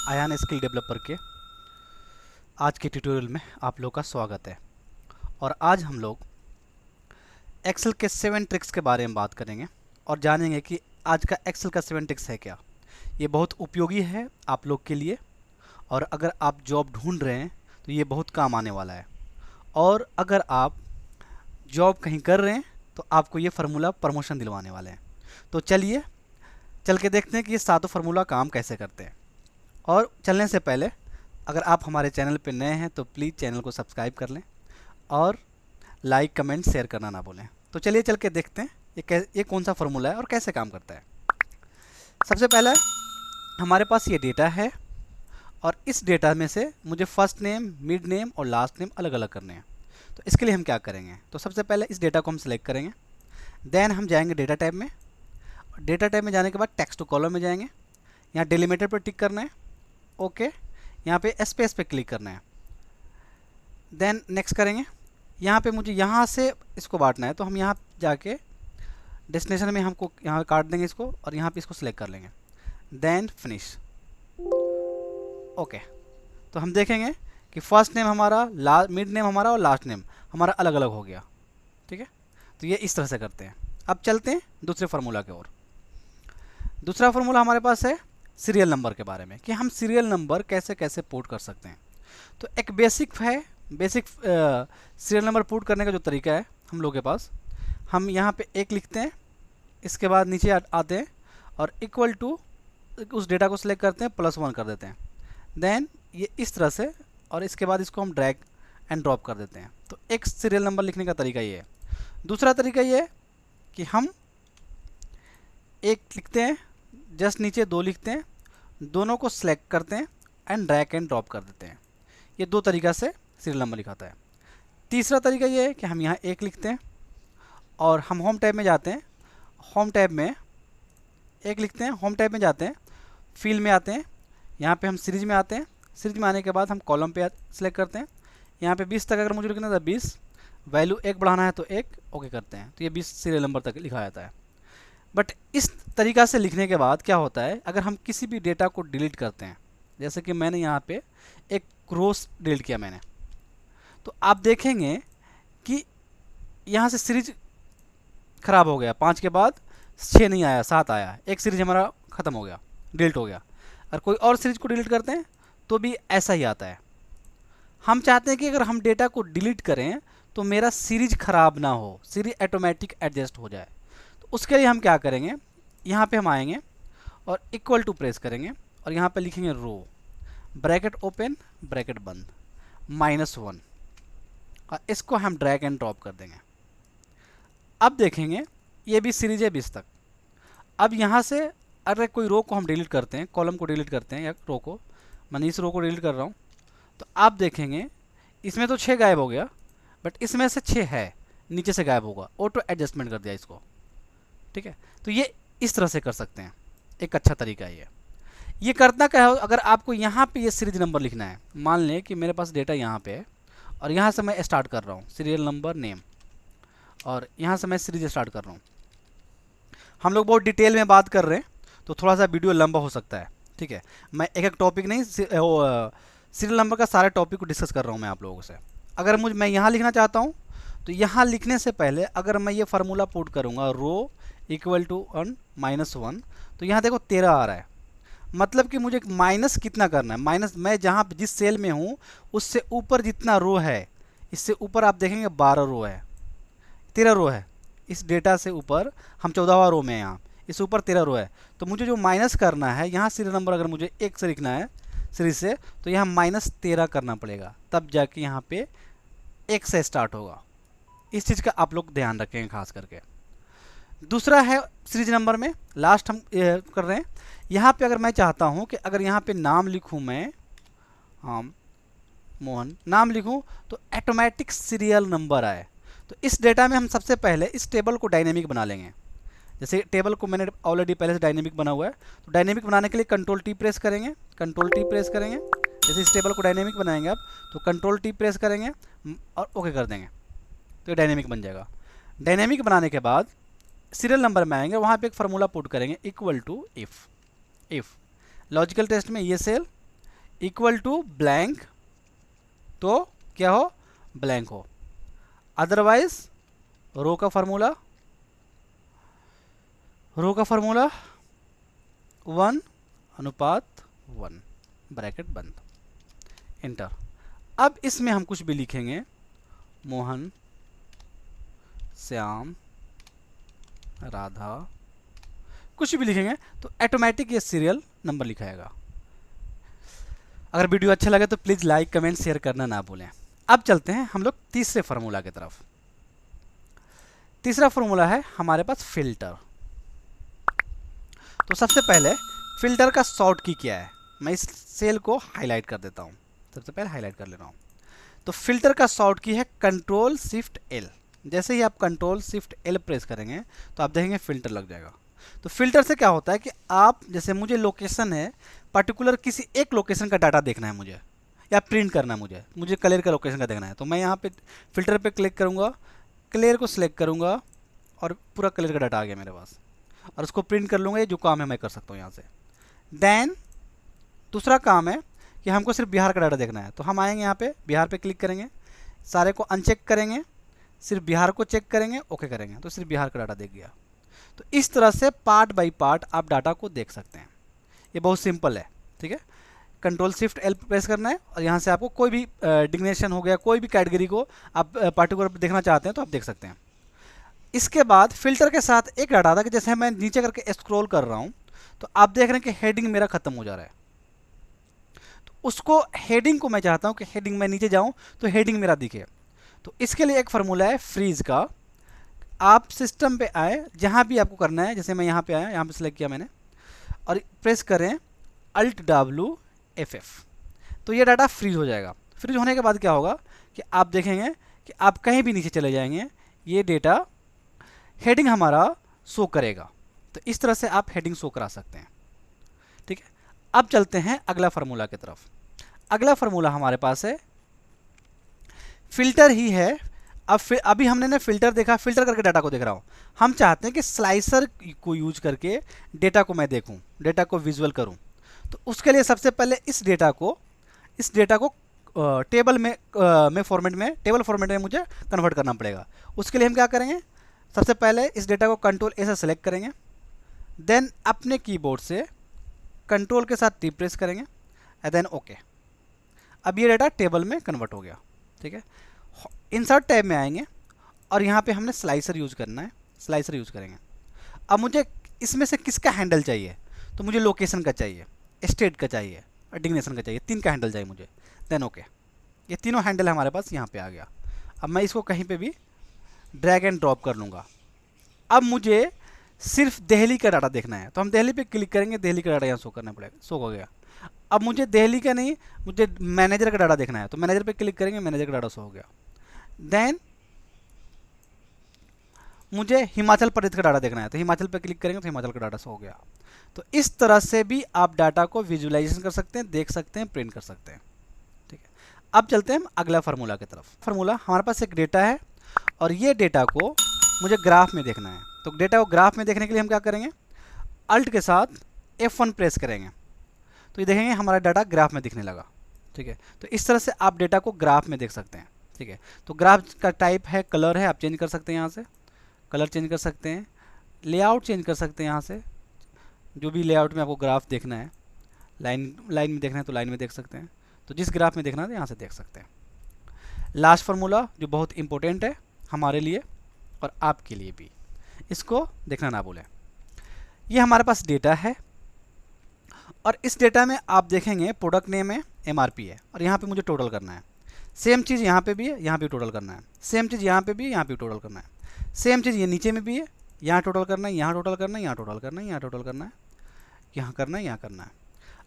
Ayaan skill developer के आज के ट्यूटोरियल में आप लोग का स्वागत है। और आज हम लोग एक्सेल के 7 ट्रिक्स के बारे में बात करेंगे और जानेंगे कि आज का एक्सेल का 7 ट्रिक्स है क्या। ये बहुत उपयोगी है आप लोग के लिए, और अगर आप जॉब ढूंढ रहे हैं तो ये बहुत काम आने वाला है। और अगर आप जॉब कहीं कर रहे हैं तो आपको ये फार्मूला प्रमोशन दिलवाने वाले हैं। तो चलिए चल के देखते हैं कि ये सातों फार्मूला काम कैसे करते हैं। और चलने से पहले अगर आप हमारे चैनल पर नए हैं तो प्लीज़ चैनल को सब्सक्राइब कर लें और लाइक कमेंट शेयर करना ना भूलें। तो चलिए चल के देखते हैं ये कौन सा फार्मूला है और कैसे काम करता है। सबसे पहले हमारे पास ये डेटा है और इस डेटा में से मुझे फर्स्ट नेम, मिड नेम और लास्ट नेम अलग अलग करने हैं। तो इसके लिए हम क्या करेंगे, तो सबसे पहले इस डेटा को हम सिलेक्ट करेंगे। देन हम जाएंगे डेटा टैब में। डेटा टैब में जाने के बाद टेक्स्ट टू कॉलम में जाएंगे। यहाँ डिलीमीटर पर टिक करना है, ओके। यहाँ पे स्पेस पे क्लिक करना है, देन नेक्स्ट करेंगे। यहाँ पे मुझे यहाँ से इसको बांटना है तो हम यहाँ जाके डेस्टिनेशन में हमको यहाँ काट देंगे इसको और यहाँ पे इसको सिलेक्ट कर लेंगे, देन फिनिश, ओके। तो हम देखेंगे कि फर्स्ट नेम हमारा, मिड नेम हमारा और लास्ट नेम हमारा अलग अलग हो गया, ठीक है। तो ये इस तरह से करते हैं। अब चलते हैं दूसरे फार्मूला की ओर। दूसरा फार्मूला हमारे पास है सीरियल नंबर के बारे में, कि हम सीरियल नंबर कैसे कैसे पुट कर सकते हैं। तो एक बेसिक सीरियल नंबर पुट करने का जो तरीका है हम लोग के पास, हम यहाँ पे एक लिखते हैं, इसके बाद नीचे आते हैं और इक्वल टू उस डेटा को सिलेक्ट करते हैं, +1 कर देते हैं। देन ये इस तरह से, और इसके बाद इसको हम ड्रैग एंड ड्रॉप कर देते हैं। तो एक सीरियल नंबर लिखने का तरीका ये है। दूसरा तरीका ये है कि हम एक लिखते हैं, जस्ट नीचे 2 लिखते हैं, दोनों को सिलेक्ट करते हैं एंड ड्रैग एंड ड्रॉप कर देते हैं। ये 2 तरीका से सीरियल नंबर लिखाता है। तीसरा तरीका ये है कि हम यहाँ 1 लिखते हैं और हम होम टैब में जाते हैं, होम टैब में 1 लिखते हैं, होम टैब में जाते हैं, फील्ड में आते हैं, यहाँ पे हम सीरीज में आते हैं। सीरीज में आने के बाद हम कॉलम पे सिलेक्ट करते हैं। यहाँ पे 20 तक अगर मुझे लिखना था 20, वैल्यू 1 बढ़ाना है तो 1, ओके करते हैं। तो ये 20 सीरियल नंबर तक लिखा जाता है। बट इस तरीका से लिखने के बाद क्या होता है, अगर हम किसी भी डेटा को डिलीट करते हैं, जैसे कि मैंने यहाँ पे एक रोस डिलीट किया मैंने, तो आप देखेंगे कि यहाँ से सीरीज ख़राब हो गया। 5 के बाद 6 नहीं आया, 7 आया, एक सीरीज हमारा ख़त्म हो गया, डिलीट हो गया। और कोई और सीरीज को डिलीट करते हैं तो भी ऐसा ही आता है। हम चाहते हैं कि अगर हम डेटा को डिलीट करें तो मेरा सीरीज ख़राब ना हो, सीरीज ऑटोमेटिक एडजस्ट हो जाए। तो उसके लिए हम क्या करेंगे, यहाँ पे हम आएंगे और इक्वल टू प्रेस करेंगे और यहाँ पे लिखेंगे रो, ब्रैकेट ओपन ब्रैकेट बंद, -1, और इसको हम ड्रैग एंड ड्रॉप कर देंगे। अब देखेंगे ये भी सीरीज है 20 तक। अब यहाँ से अगर कोई रो को हम डिलीट करते हैं, कॉलम को डिलीट करते हैं या रो को, मैं इस रो को डिलीट कर रहा हूँ, तो आप देखेंगे इसमें तो 6 गायब हो गया, बट इसमें से 6 है, नीचे से गायब होगा, ऑटो एडजस्टमेंट कर दिया इसको, ठीक है। तो ये इस तरह से कर सकते हैं, एक अच्छा तरीका है ये करना क्या है। अगर आपको यहाँ पे ये सीरीज नंबर लिखना है, मान लें कि मेरे पास डेटा यहाँ पे है और यहाँ से मैं स्टार्ट कर रहा हूँ सीरियल नंबर नेम, और यहाँ से मैं सीरीज स्टार्ट कर रहा हूँ। हम लोग बहुत डिटेल में बात कर रहे हैं तो थोड़ा सा वीडियो लंबा हो सकता है, ठीक है। मैं एक एक टॉपिक नहीं, सीरियल नंबर का सारे टॉपिक को डिस्कस कर रहा हूँ मैं आप लोगों से। अगर मैं यहाँ लिखना चाहता हूँ तो यहाँ लिखने से पहले अगर मैं ये फार्मूला पुट करूँगा, रो इक्वल टू -1, तो यहाँ देखो 13 आ रहा है। मतलब कि मुझे माइनस कितना करना है, माइनस मैं जहाँ जिस सेल में हूँ उससे ऊपर जितना रो है, इससे ऊपर आप देखेंगे 12 रो है, 13 रो है। इस डेटा से ऊपर हम 14वां रो में हैं, यहाँ इससे ऊपर 13 रो है। तो मुझे जो माइनस करना है, यहाँ सीरियल नंबर अगर मुझे 1 से लिखना है सीरीज से, तो यहाँ -13 करना पड़ेगा, तब जाके यहाँ पे 1 से स्टार्ट होगा। इस चीज़ का आप लोग ध्यान रखेंगे खास करके। दूसरा है सीरीज नंबर में लास्ट हम कर रहे हैं। यहाँ पे अगर मैं चाहता हूँ कि अगर यहाँ पे नाम लिखूँ मैं, हाँ मोहन नाम लिखूँ, तो ऑटोमेटिक सीरियल नंबर आए। तो इस डेटा में हम सबसे पहले इस टेबल को डायनेमिक बना लेंगे। जैसे टेबल को मैंने ऑलरेडी पहले से डायनेमिक बना हुआ है, तो डायनेमिक बनाने के लिए Ctrl+T प्रेस करेंगे, Ctrl+T प्रेस करेंगे। जैसे इस टेबल को डायनेमिक बनाएंगे आप, तो Ctrl+T प्रेस करेंगे और ओके कर देंगे, तो ये डायनेमिक बन जाएगा। डायनेमिक बनाने के बाद सीरियल नंबर में आएंगे, वहाँ पे एक फार्मूला पुट करेंगे equal to if logical test में ये सेल इक्वल टू ब्लैंक, तो क्या हो, ब्लैंक हो। अदरवाइज रो का फार्मूला 1:1 ब्रैकेट बंद, इंटर। अब इसमें हम कुछ भी लिखेंगे, मोहन, श्याम, राधा, कुछ भी लिखेंगे तो ऑटोमेटिक ये सीरियल नंबर लिखाएगा। अगर वीडियो अच्छा लगे तो प्लीज़ लाइक कमेंट शेयर करना ना भूलें। अब चलते हैं हम लोग तीसरे फार्मूला की तरफ। तीसरा फार्मूला है हमारे पास फिल्टर। तो सबसे पहले फिल्टर का शॉर्ट की क्या है, मैं इस सेल को हाईलाइट कर देता हूँ। सबसे पहले हाईलाइट कर ले रहा हूँ। तो फिल्टर का शॉर्ट की है कंट्रोल शिफ्ट एल। जैसे ही आप कंट्रोल शिफ्ट एल प्रेस करेंगे तो आप देखेंगे फिल्टर लग जाएगा। तो फिल्टर से क्या होता है कि आप, जैसे मुझे लोकेशन है, पर्टिकुलर किसी एक लोकेशन का डाटा देखना है मुझे, या प्रिंट करना है मुझे कलर का लोकेशन का देखना है, तो मैं यहाँ पे फिल्टर पे क्लिक करूँगा, क्लियर को सिलेक्ट करूँगा और पूरा कलर का डाटा आ गया मेरे पास, और उसको प्रिंट कर लूँगा। ये जो काम है मैं कर सकता हूँ यहाँ से। देन दूसरा काम है कि हमको सिर्फ बिहार का डाटा देखना है, तो हम आएंगे यहाँ पे, बिहार पे क्लिक करेंगे, सारे को अनचेक करेंगे, सिर्फ बिहार को चेक करेंगे, ओके करेंगे, तो सिर्फ बिहार का डाटा देख गया। तो इस तरह से पार्ट बाय पार्ट आप डाटा को देख सकते हैं। ये बहुत सिंपल है, ठीक है। कंट्रोल शिफ्ट एल प्रेस करना है और यहाँ से आपको कोई भी डिग्नेशन हो गया, कोई भी कैटेगरी को आप पार्टिकुलर देखना चाहते हैं तो आप देख सकते हैं। इसके बाद फिल्टर के साथ एक डाटा था कि जैसे मैं नीचे करके स्क्रॉल कर रहा हूँ तो आप देख रहे हैं कि हेडिंग मेरा खत्म हो जा रहा है। तो उसको, हेडिंग को मैं चाहता हूँ कि हेडिंग में नीचे जाऊँ तो हेडिंग मेरा दिखे। तो इसके लिए एक फार्मूला है फ्रीज का। आप सिस्टम पे आए, जहाँ भी आपको करना है, जैसे मैं यहाँ पे आया, यहाँ पे सिलेक्ट किया मैंने और प्रेस करें Alt+WFF, तो ये डाटा फ्रीज हो जाएगा। फ्रीज होने के बाद क्या होगा कि आप देखेंगे कि आप कहीं भी नीचे चले जाएंगे, ये डेटा हेडिंग हमारा शो करेगा। तो इस तरह से आप हेडिंग शो करा सकते हैं, ठीक है। अब चलते हैं अगला फार्मूला की तरफ। अगला फार्मूला हमारे पास है फिल्टर ही है। अब अभी हमने ना फिल्टर देखा, फिल्टर करके डाटा को देख रहा हूँ। हम चाहते हैं कि स्लाइसर को यूज करके डेटा को मैं देखूँ, डेटा को विजुअल करूँ। तो उसके लिए सबसे पहले इस डेटा को टेबल में फॉर्मेट में, टेबल फॉर्मेट में मुझे कन्वर्ट करना पड़ेगा। उसके लिए हम क्या करेंगे, सबसे पहले इस डेटा को कंट्रोल ए से सेलेक्ट करेंगे, देन अपने कीबोर्ड से कंट्रोल के साथ टी प्रेस करेंगे एंड देन ओके। अब ये डेटा टेबल में कन्वर्ट हो गया, ठीक है। इंसर्ट टैब में आएंगे और यहाँ पे हमने स्लाइसर यूज़ करना है, स्लाइसर यूज़ करेंगे। अब मुझे इसमें से किसका हैंडल चाहिए, तो मुझे लोकेशन का चाहिए, स्टेट का चाहिए और डिग्नेशन का चाहिए, 3 का हैंडल चाहिए मुझे। देन ओके, ये तीनों हैंडल हमारे पास यहाँ पे आ गया। अब मैं इसको कहीं पे भी ड्रैग एंड ड्रॉप कर लूँगा। अब मुझे सिर्फ दिल्ली का डाटा देखना है, तो हम दिल्ली पे क्लिक करेंगे, दिल्ली का डाटा यहाँ शो करना पड़ेगा, शो हो गया। अब मुझे दिल्ली का नहीं, मुझे मैनेजर का डाटा देखना है, तो मैनेजर पे क्लिक करेंगे, मैनेजर का डाटा शो हो गया। देन मुझे हिमाचल प्रदेश का डाटा देखना है, तो हिमाचल पे क्लिक करेंगे तो हिमाचल का डाटा शो हो गया। तो इस तरह से भी आप डाटा को विजुअलाइजेशन कर सकते हैं, देख सकते हैं, प्रिंट कर सकते हैं, ठीक है। अब चलते हैं हम अगला फार्मूला की तरफ। फार्मूला हमारे पास एक डेटा है और ये डेटा को मुझे ग्राफ में देखना है। तो डेटा को ग्राफ में देखने के लिए हम क्या करेंगे, अल्ट के साथ F1 प्रेस करेंगे, तो ये देखेंगे हमारा डाटा ग्राफ में दिखने लगा, ठीक है। तो इस तरह से आप डेटा को ग्राफ में देख सकते हैं, ठीक है। तो ग्राफ का टाइप है कलर है, आप चेंज कर सकते हैं, यहाँ से कलर चेंज कर सकते हैं, लेआउट चेंज कर सकते हैं, यहाँ से जो भी लेआउट में आपको ग्राफ देखना है, लाइन में देखना है तो लाइन में देख सकते हैं, तो जिस ग्राफ में देखना है यहाँ से देख सकते हैं। लास्ट फार्मूला जो बहुत इंपॉर्टेंट है हमारे लिए और आपके लिए भी, इसको देखना ना भूलें। ये हमारे पास डेटा है और इस डेटा में आप देखेंगे प्रोडक्ट नेम है, MRP है और यहाँ पे मुझे टोटल करना है। सेम चीज़ यहाँ पे भी है, यहाँ पे टोटल करना है। सेम चीज़ यहाँ पे भी है, यहाँ पे टोटल करना है। सेम चीज़ ये नीचे में भी है, यहाँ टोटल करना है, यहाँ टोटल करना है, यहाँ टोटल करना है, यहाँ टोटल करना है, यहाँ करना है, यहाँ करना है।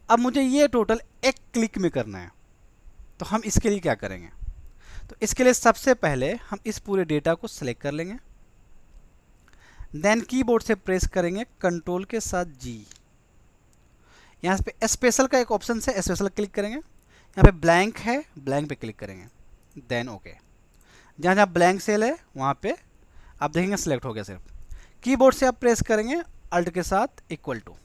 अब मुझे ये टोटल एक क्लिक में करना है, तो हम इसके लिए क्या करेंगे, तो इसके लिए सबसे पहले हम इस पूरे डेटा को सिलेक्ट कर लेंगे, देन कीबोर्ड से प्रेस करेंगे कंट्रोल के साथ G। यहाँ पे स्पेशल का एक ऑप्शन से स्पेशल क्लिक करेंगे, यहाँ पे ब्लैंक है, ब्लैंक पे क्लिक करेंगे, देन ओके। जहाँ जहाँ ब्लैंक सेल है वहाँ पे आप देखेंगे सिलेक्ट हो गया सिर्फ। कीबोर्ड से आप प्रेस करेंगे अल्ट के साथ इक्वल टू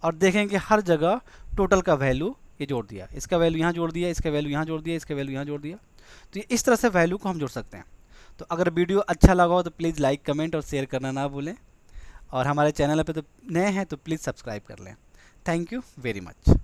और देखेंगे हर जगह टोटल का वैल्यू ये जोड़ दिया, इसका वैल्यू यहाँ जोड़ दिया, इसका वैल्यू यहाँ जोड़ दिया, इसका वैल्यू यहाँ जोड़ दिया। तो ये इस तरह से वैल्यू को हम जोड़ सकते हैं। तो अगर वीडियो अच्छा लगा हो तो प्लीज़ लाइक, कमेंट और शेयर करना ना भूलें, और हमारे चैनल पे तो नए हैं तो प्लीज़ सब्सक्राइब कर लें। Thank you very much.